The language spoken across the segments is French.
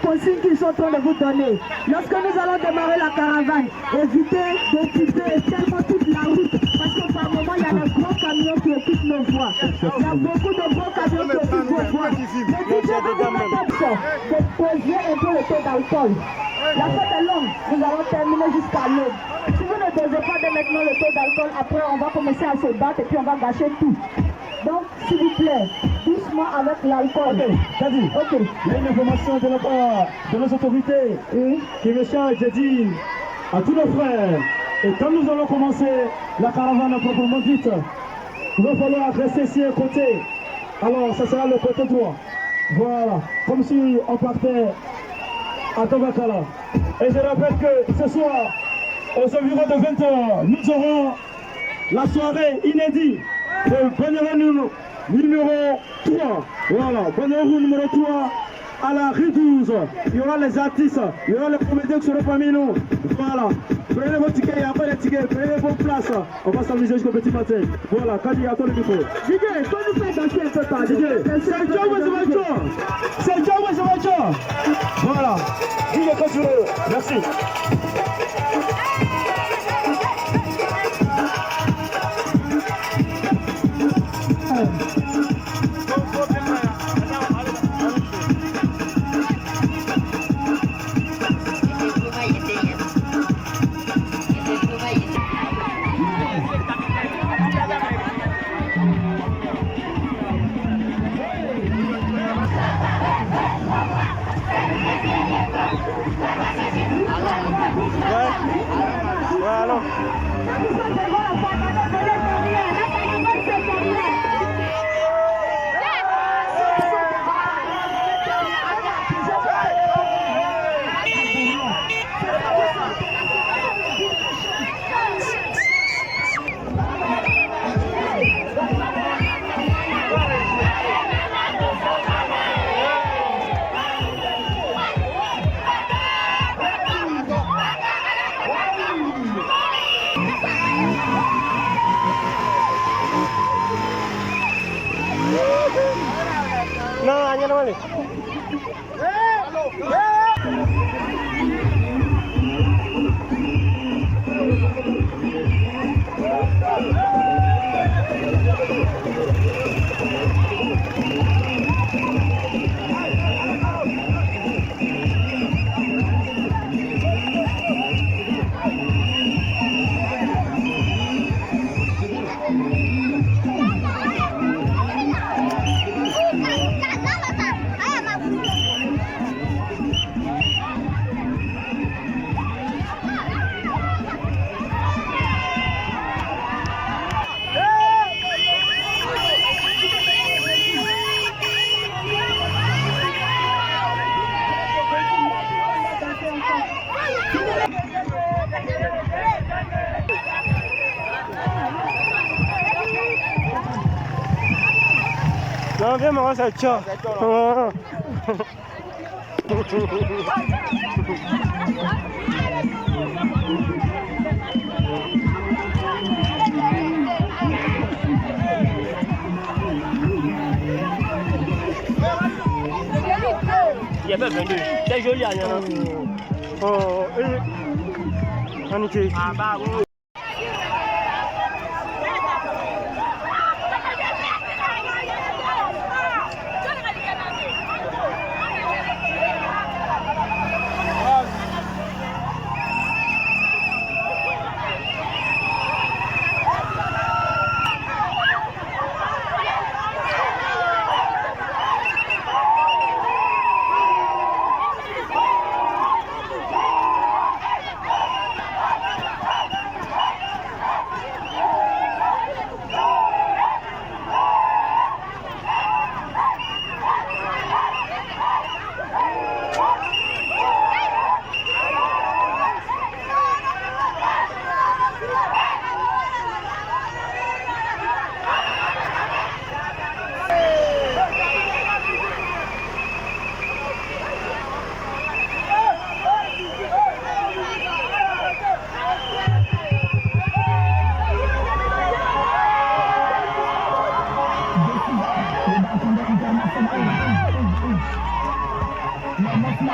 consignes qu'ils sont en train de vous donner. Lorsque nous allons démarrer la caravane, évitez d'occuper tellement toute la route, parce que par moment, il y a des gros camions qui occupent nos voies. Il y a beaucoup de gros camions qui occupent vos voies. Le DJ va vous mettre option de poser un peu le taux d'alcool. La fête est longue, nous allons terminer jusqu'à l'aube. Si vous ne dosez pas dès maintenant le taux d'alcool, après on va commencer à se battre et puis on va gâcher tout. Donc, s'il vous plaît, doucement avec l'alcool. Ok. Il y a une information de la part de nos autorités qui me charge de dire à tous nos frères, et quand nous allons commencer la caravane proprement dite, il va falloir rester ici à côté. Alors, ça sera le côté droit. Voilà, comme si on partait à Tabakala. Et je rappelle que ce soir, aux environs de 20h, nous aurons la soirée inédite de Bonheur numéro 3. Voilà, Bonheur numéro 3 à la rue 12. Il y aura les artistes, il y aura les comédiens qui seront parmi nous. Voilà, prenez vos tickets, il n'y a pas de tickets, prenez vos places. On va s'amuser jusqu'au petit matin. Voilà, Kadi, à toi le micro. DJ, faut nous faire danser un peu par DJ, c'est John Wezovacho. C'est John Wezovacho. Voilà, DJ continue. Merci. Voilà. No, hanya no vale. Non, viens, maman, ça tient. Il n'y a pas besoin de... C'est joli, Anna. Oh, Annick. Ah, bah, oui.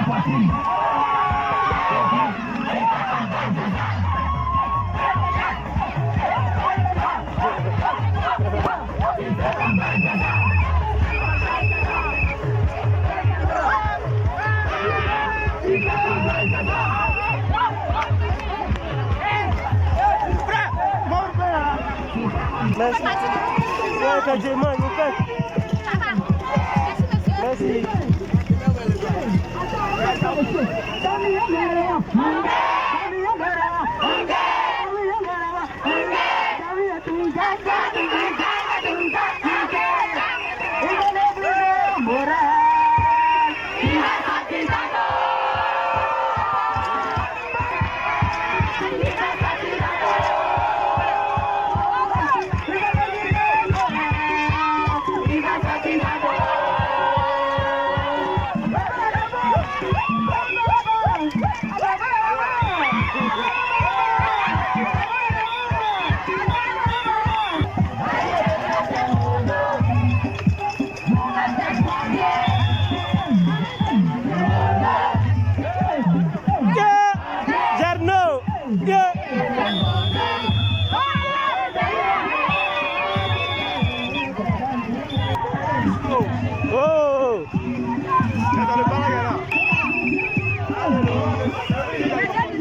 Merci. Merci.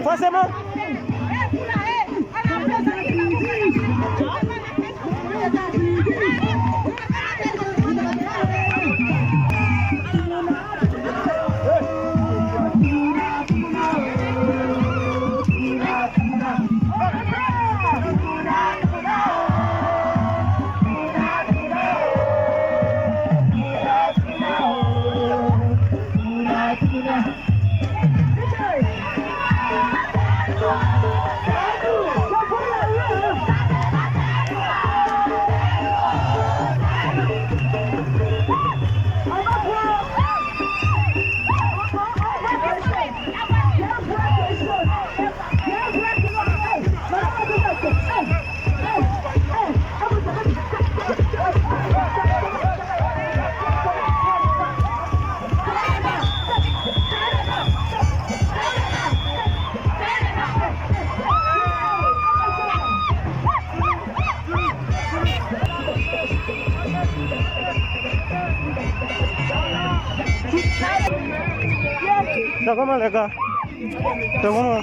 Forcément. Ça comment les gars? C'est comment?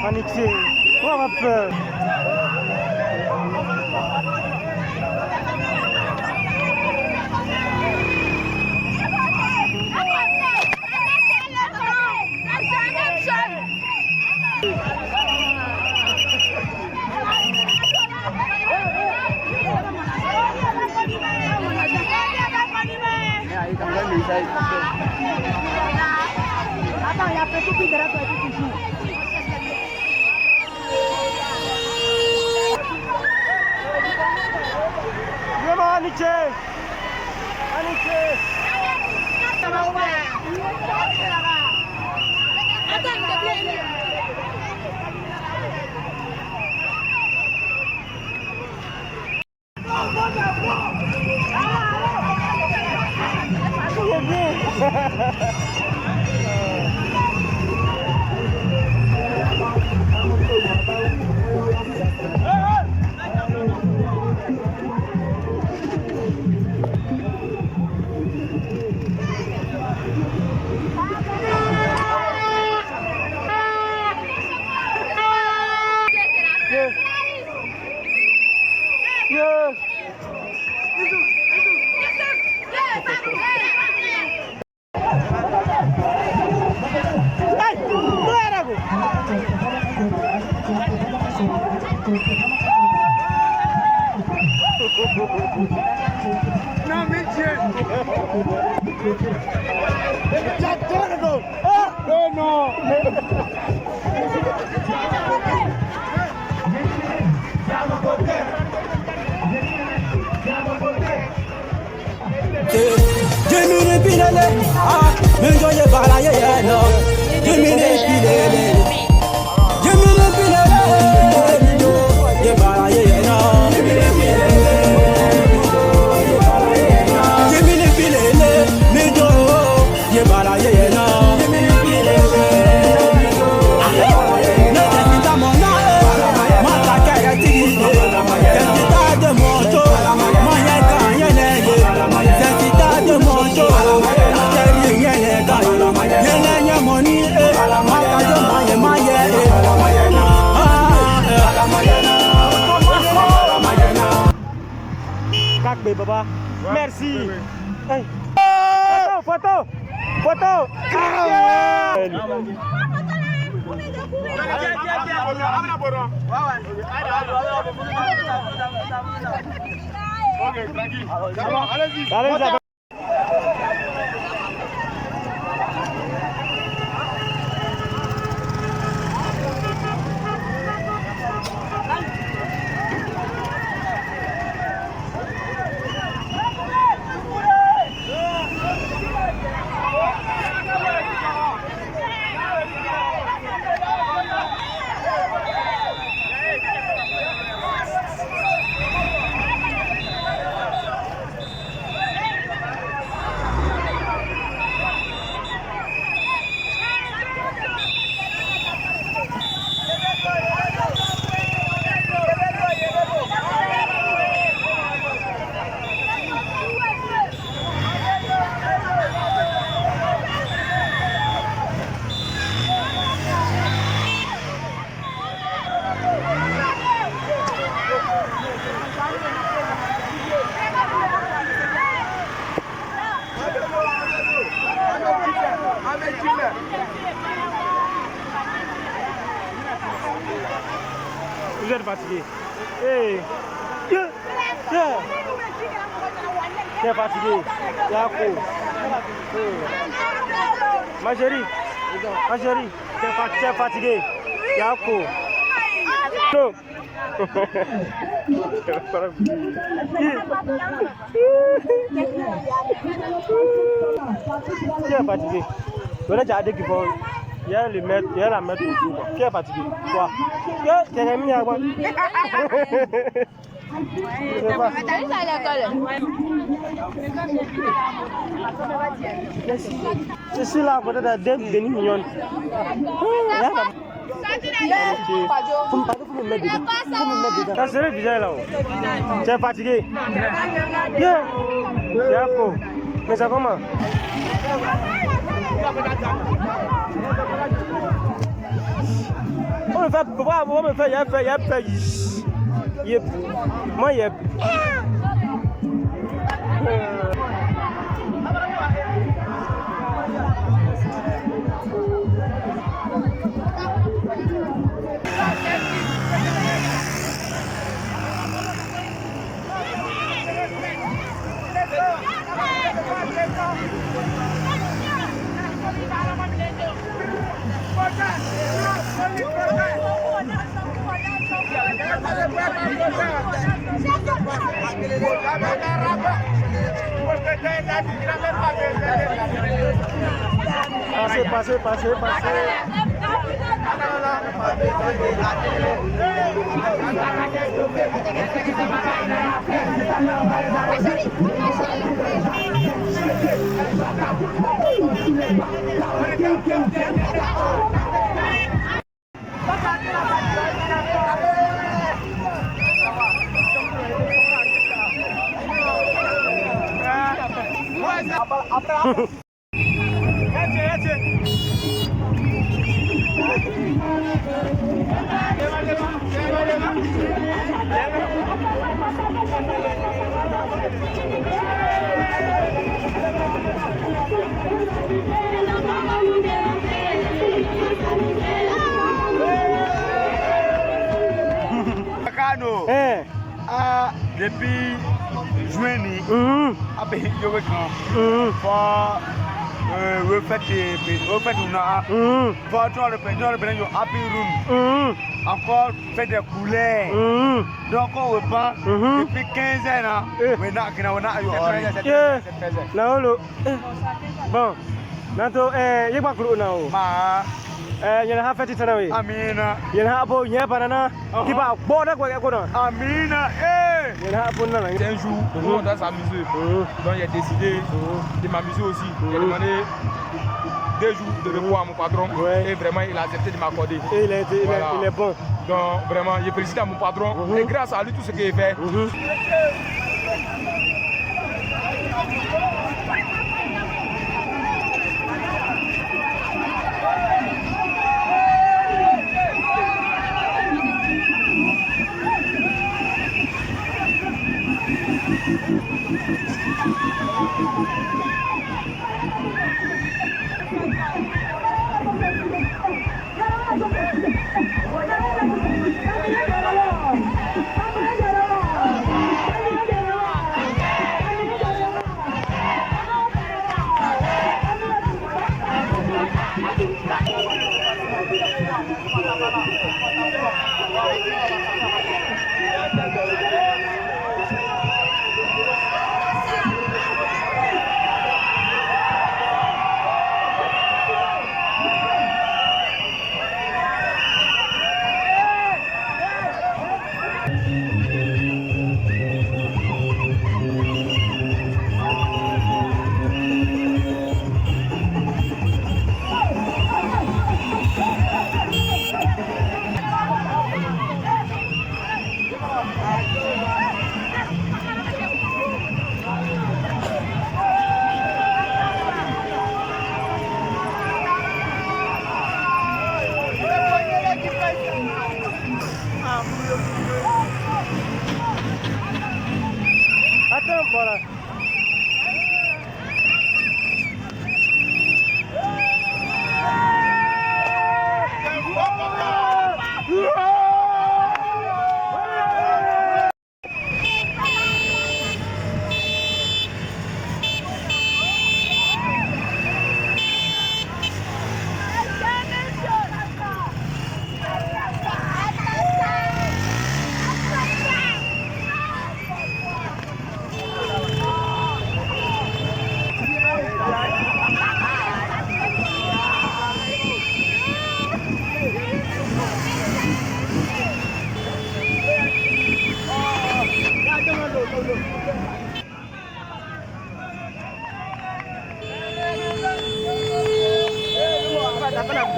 Paniqué, on aura peur. Attends, il y a petit qui derrière toi qui joue. Aniche. Não, mentira! Já tô, oh, não! Jimmy Pilele, enjoy Bala, no. Jimmy Pilele, Jimmy Pilele, Bala, no. Jimmy Pilele, Mido, Bala, no. Kakbe Baba, merci. Hey. Photo. Ok, tranquille. Allez-y. Vous êtes fatigué. Hey. Tu es fatigué. Yako. Ma chérie, tu es fatigué. Yako. Tu es fatigué. Voilà, j'ai hâte qu'il faut. Il y a la mettre autour. Qui est fatigué? Toi. Tu es mis à moi. Je suis là pour te dire des mignonnes. Faut me mettre dedans. Ça serait bizarre là. Tu es fatigué? Yako. Mais ça comment? On me fait, yep. Moi, yep. Passez. Depuis juin, après je reprends. Encore fait des couleurs. Donc on reprend depuis 15 ans. Bon, Nato, il y a pas yana ha feti tanawe Amina yana abo nya banana qui va boda quoi Amina yana abo na c'est un jour tout le monde doit s'amuser donc il a décidé de m'amuser aussi j'ai demandé 2 jours de repos à mon patron et vraiment il a accepté de m'accorder et il est bon donc vraiment je félicite à mon patron et grâce à lui tout ce qu'il fait Attends, voilà.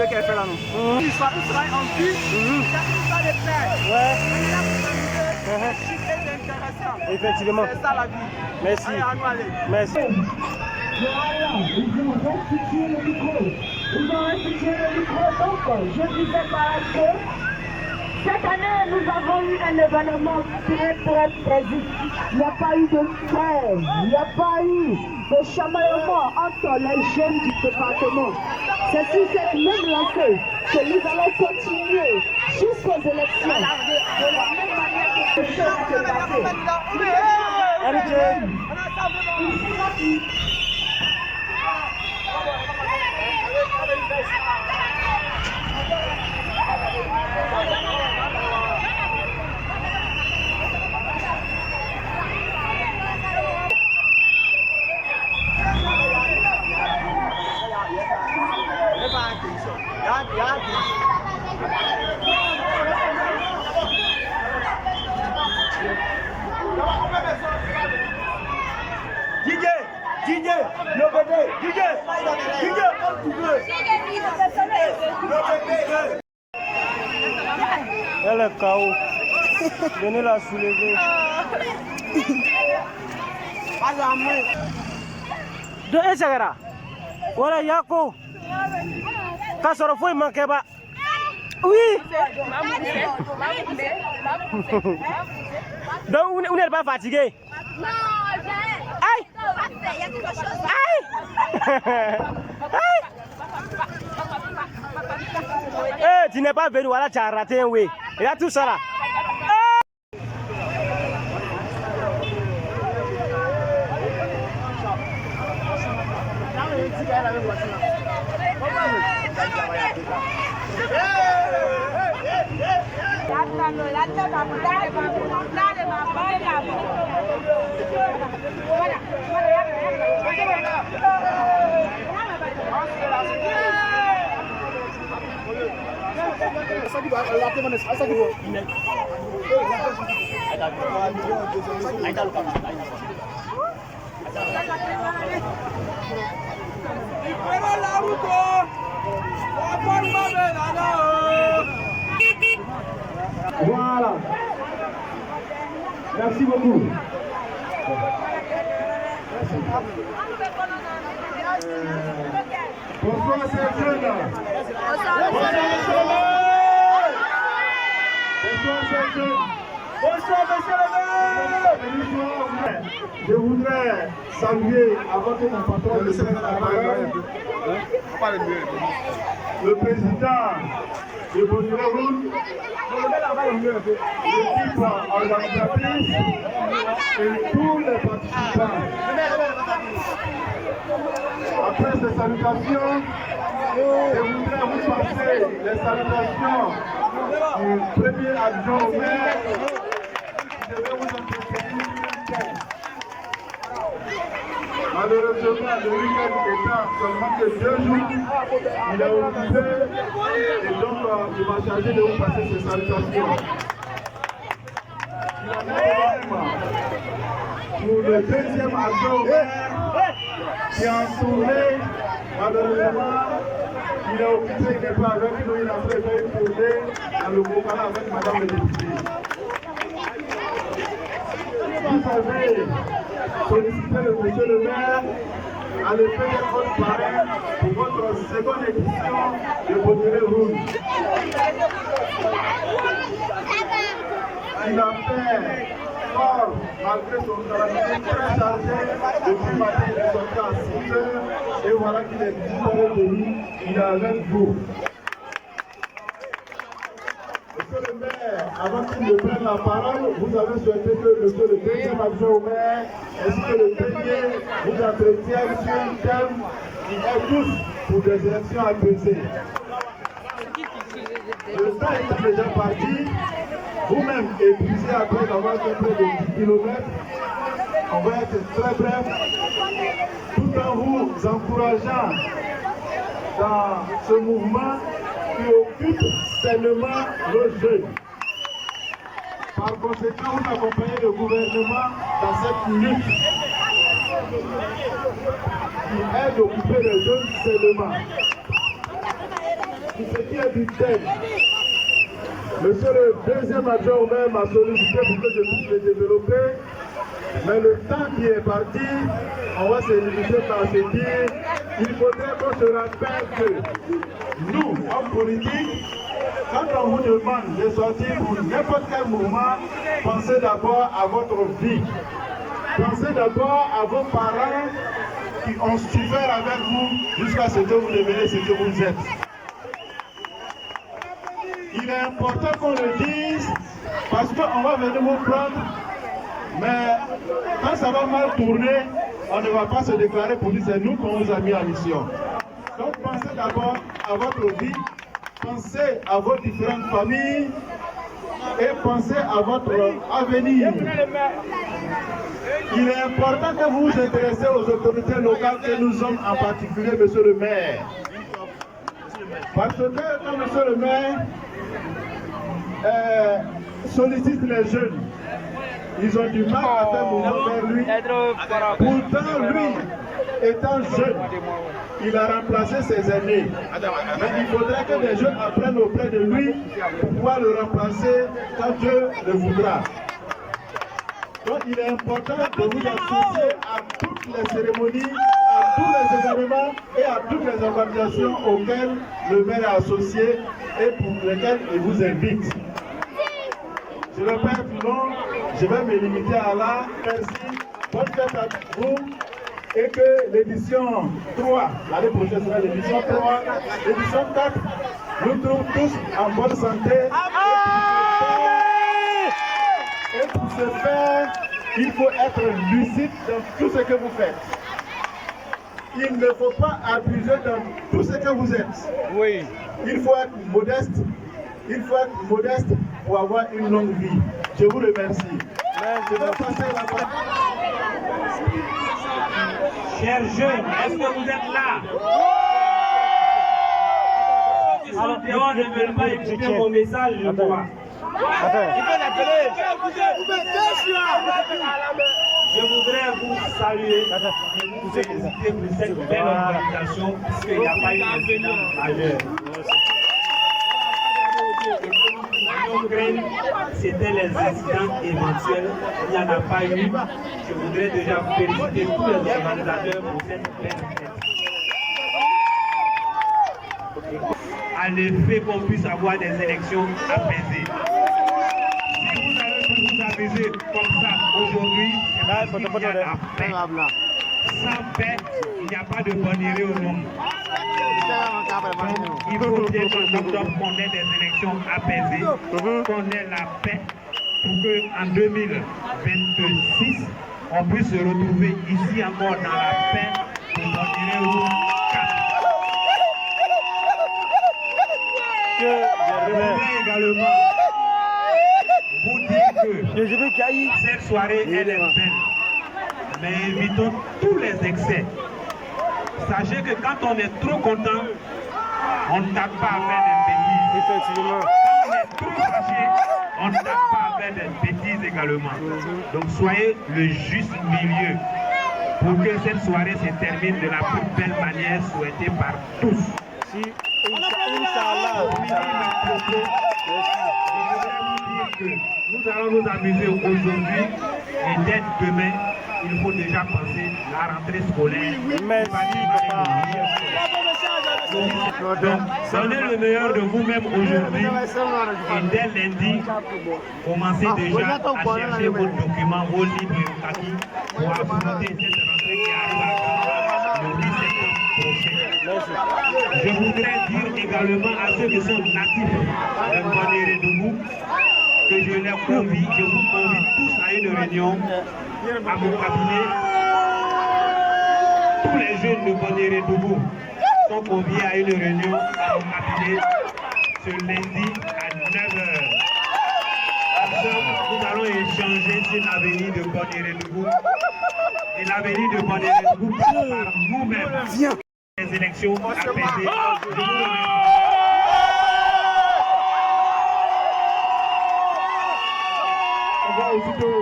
qu'elle fait là, non. Il sera en vie, il sera des frères. Ouais. C'est intéressant. Effectivement. C'est ça la vie. Merci. Allez, à nous aller. Merci. Voilà, ils ont restitué le micro. Donc, je disais parce que cette année, nous avons eu un événement très précis. Il n'y a pas eu de guerre, il n'y a pas eu de chamaillement entre les jeunes du département. C'est sur cette même lancée que nous allons continuer jusqu'aux élections. De la même manière que ce chose s'est passé. DJ, le bébé, DJ, comme tu veux. Elle est KO. Venez la soulever. De Esagara. Voilà Yako. Kasoro foi Mankeba. Oui. Donc vous n'êtes pas fatigué? Non, aïe. il y a quelque chose. Aïe. Eh, tu n'es pas venu, voilà, tu as raté un oui. Il y a tout ça là. Voilà. Merci beaucoup. Bonsoir, c'est jeune. Bonsoir, monsieur le maire. Je voudrais saluer, avant que mon patron ne se mette la parole, le président de Bonneroute, l'équipe organisatrice et tous les participants. Après ces salutations, je voudrais vous passer les salutations du premier adjoint au maire qui devait vous entretenir. Malheureusement, le week-end étant seulement que 2 jours, il est occupé et donc il m'a chargé de vous passer ces salutations. Pour le deuxième adjoint au maire qui est en tournée, malheureusement, il est occupé, il n'est pas avec nous, il a préféré une tournée dans le Bokala avec madame le député. Vous savez, solliciter le monsieur le maire à l'effet de votre parrain pour votre seconde édition de Bonneroute. Il a fait fort malgré son travail très chargé. Depuis matin, il est sorti à 6 heures et voilà qu'il est 10h30. Il a 20 jours. Monsieur le maire, avant qu'il ne prenne la parole, vous avez souhaité que monsieur le deuxième adjoint au maire ainsi que le premier vous entretiennent sur un thème qui est tous pour des élections apaisées. Le temps est déjà parti, vous-même épuisé après avoir fait près de 10 km, on va être très bref, tout en vous encourageant dans ce mouvement qui occupe seulement le jeu. Par conséquent, vous accompagnez le gouvernement dans cette lutte qui est d'occuper les jeunes seulement. Pour ce qui est du thème, monsieur le deuxième adjoint au maire m'a sollicité pour que je puisse le développer, mais le temps qui est parti, on va se limiter par se dire, il faudrait qu'on se rappelle que nous, hommes politiques, quand on vous demande de sortir pour n'importe quel mouvement, pensez d'abord à votre vie. Pensez d'abord à vos parents qui ont souffert avec vous jusqu'à ce que vous devenez ce que vous êtes. Il est important qu'on le dise parce qu'on va venir vous prendre, mais quand ça va mal tourner, on ne va pas se déclarer pour dire c'est nous qu'on vous a mis en mission. Donc pensez d'abord à votre vie, pensez à vos différentes familles et pensez à votre avenir. Il est important que vous vous intéressez aux autorités locales que nous sommes, en particulier monsieur le maire. Parce que quand monsieur le maire sollicite les jeunes, ils ont du mal à faire mouvement vers lui. Pourtant, lui, étant jeune, il a remplacé ses aînés. Mais il faudrait que les jeunes apprennent auprès de lui pour pouvoir le remplacer quand Dieu le voudra. Donc il est important de vous associer à toutes les cérémonies, à tous les événements et à toutes les organisations auxquelles le maire est associé et pour lesquelles il vous invite. Je ne vais pas être long, je vais me limiter à là. Merci, bonne fête à vous et que l'édition 3, l'année prochaine sera l'édition 3, l'édition 4, nous trouvons tous en bonne santé. Et pour ce faire, il faut être lucide dans tout ce que vous faites. Il ne faut pas abuser dans tout ce que vous êtes. Oui. Il faut être modeste. Il faut être modeste pour avoir une longue vie. Je vous remercie. Je vais passer la parole. Chers jeunes, est-ce que vous êtes là? Ceux qui sont dehors ne veulent pas écouter mon message, je crois. Je voudrais vous saluer et vous féliciter pour cette belle organisation puisqu'il n'y a pas eu d'incident majeur. C'était les incidents éventuels, il n'y en a pas eu. Je voudrais déjà vous féliciter tous les organisateurs pour cette belle fête. En effet, qu'on puisse avoir des élections apaisées. Si vous allez vous amuser comme ça aujourd'hui, c'est parce qu'il y a la paix. Sans paix, il n'y a pas de bonne idée au monde. Donc, il faut bien qu'en octobre, qu'on ait des élections apaisées, qu'on ait la paix, pour qu'en 2026, on puisse se retrouver ici encore dans la paix pour bonne idée au Je voudrais également vous dire que cette soirée, elle est belle. Mais évitons tous les excès. Sachez que quand on est trop content, on ne tape pas à faire des bêtises. Quand on est trop fâché, on ne tape pas à faire des bêtises également. Donc soyez le juste milieu pour que cette soirée se termine de la plus belle manière souhaitée par tous. Nous allons nous amuser aujourd'hui et dès demain, il faut déjà penser à la rentrée scolaire. Donc, donnez le meilleur de vous-même aujourd'hui et dès lundi, commencez déjà à chercher vos documents, vos livres et vos kaki pour affronter cette rentrée qui arrive à le 8 septembre prochain. Je voudrais dire également à ceux qui sont natifs de Bonéré-Doubou que je vous convie tous à une réunion à mon cabinet. Tous les jeunes de Bonéré-Doubou sont conviés à une réunion à mon cabinet ce lundi à 9h. Nous allons échanger sur l'avenir de Bonéré-Doubou et l'avenir de Bonéré-Doubou par nous-mêmes. Les élections apaisées. On va aussitôt